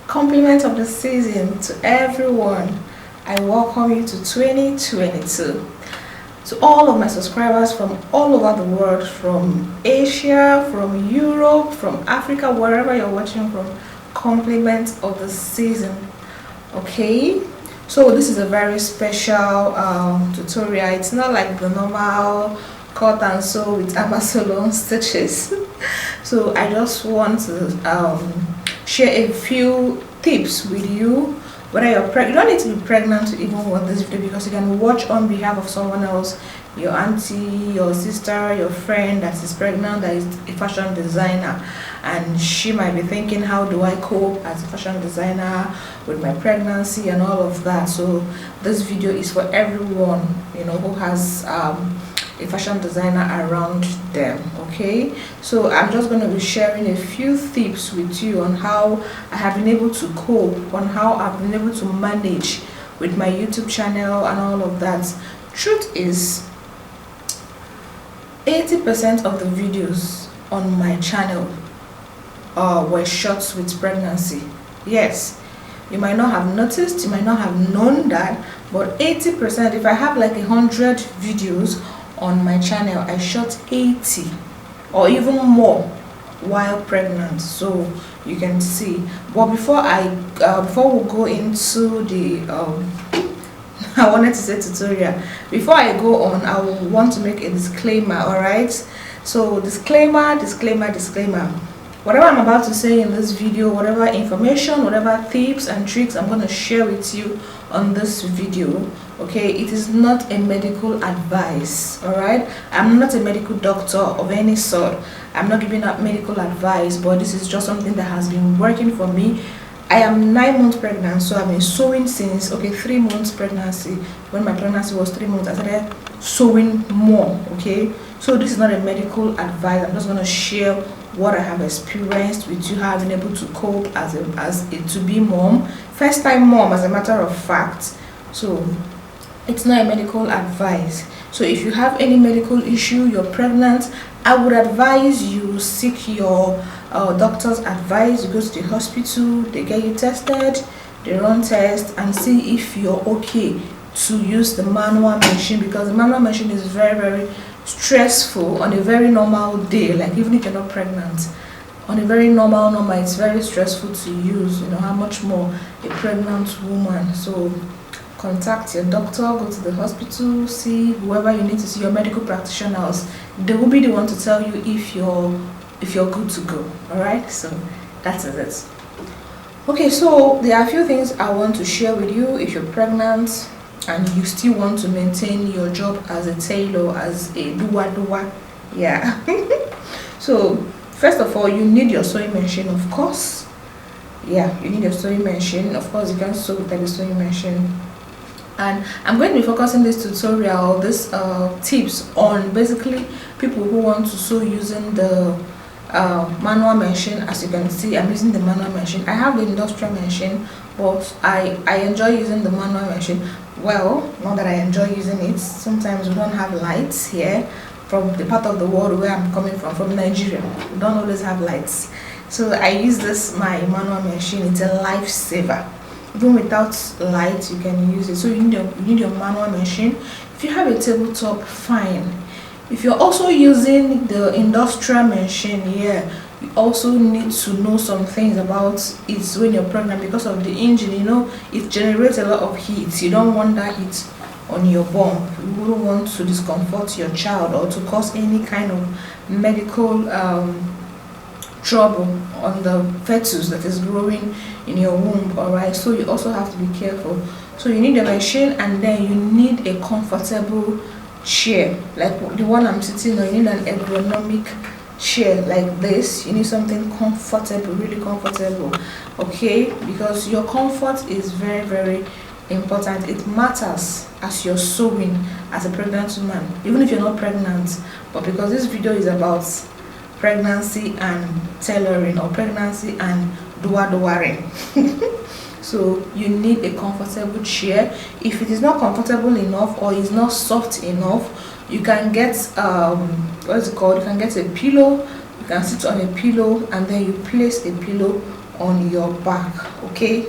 Compliment of the season to everyone. I welcome you to 2022. To all of my subscribers from all over the world, from Asia, from Europe, from Africa, wherever you're watching from, compliment of the season. Okay, so this is a very special tutorial. It's not like the normal cut and sew with Amazon stitches. So I just want to share a few tips with you. Whether you're pregnant, you don't need to be pregnant to even watch this video, because you can watch on behalf of someone else, your auntie, your sister, your friend that is pregnant, that is a fashion designer, and she might be thinking, how do I cope as a fashion designer with my pregnancy and all of that. So this video is for everyone, you know, who has a fashion designer around them. Okay, so I'm just going to be sharing a few tips with you on how I have been able to cope, on how I've been able to manage with my YouTube channel and all of that. Truth is, 80% of the videos on my channel were shot with pregnancy. Yes, you might not have noticed, you might not have known that, but 80%, if I have like 100 videos on my channel, I shot 80 or even more while pregnant, so you can see. But before we go into the I wanted to say tutorial, before I go on, I will want to make a disclaimer. All right, so disclaimer, whatever I'm about to say in this video, whatever information, whatever tips and tricks I'm going to share with you on this video, okay, it is not a medical advice. All right, I'm not a medical doctor of any sort. I'm not giving out medical advice, but this is just something that has been working for me. I am 9 months pregnant, so I've been sewing since 3 months pregnancy. When my pregnancy was 3 months, I started sewing more. Okay, so this is not a medical advice. I'm just going to share what I have experienced with you, how I've been able to cope as a to-be mom, first time mom, as a matter of fact. So it's not a medical advice. So if you have any medical issue, you're pregnant, I would advise you seek your doctor's advice. You go to the hospital, they get you tested, they run tests and see if you're okay to use the manual machine, because the manual machine is very stressful on a very normal day. Like, even if you're not pregnant, on a very normal, it's very stressful to use, you know, how much more a pregnant woman. So contact your doctor, go to the hospital, see whoever you need to see, your medical practitioners. They will be the one to tell you if you're good to go. All right, so that is it. Okay, so there are a few things I want to share with you. If you're pregnant and you still want to maintain your job as a tailor, as a doer, yeah. So first of all, you need your sewing machine, of course. Yeah, you need your sewing machine. Of course, you can sew with the sewing machine. And I'm going to be focusing this tutorial, this tips on basically people who want to sew using the manual machine. As you can see, I'm using the manual machine. I have the industrial machine, but I enjoy using the manual machine. Well, not that I enjoy using it. Sometimes we don't have lights here, from the part of the world where I'm coming from Nigeria. We don't always have lights. So I use this, my manual machine. It's a lifesaver. Even without light, you can use it. So you need your manual machine. If you have a tabletop, fine. If you're also using the industrial machine, yeah, you also need to know some things about it when you're pregnant, because of the engine. You know, it generates a lot of heat. You don't want that heat on your bump. You wouldn't want to discomfort your child or to cause any kind of medical trouble on the fetus that is growing in your womb. All right, so you also have to be careful. So you need a machine, and then you need a comfortable chair like the one I'm sitting on. You need an ergonomic chair like this. You need something comfortable, really comfortable. Okay, because your comfort is very important. It matters as you're sewing as a pregnant woman, even if you're not pregnant. But because this video is about pregnancy and tailoring, or pregnancy and doing, so you need a comfortable chair. If it is not comfortable enough or is not soft enough, you can get what's it called, you can get a pillow. You can sit on a pillow, and then you place a pillow on your back. Okay,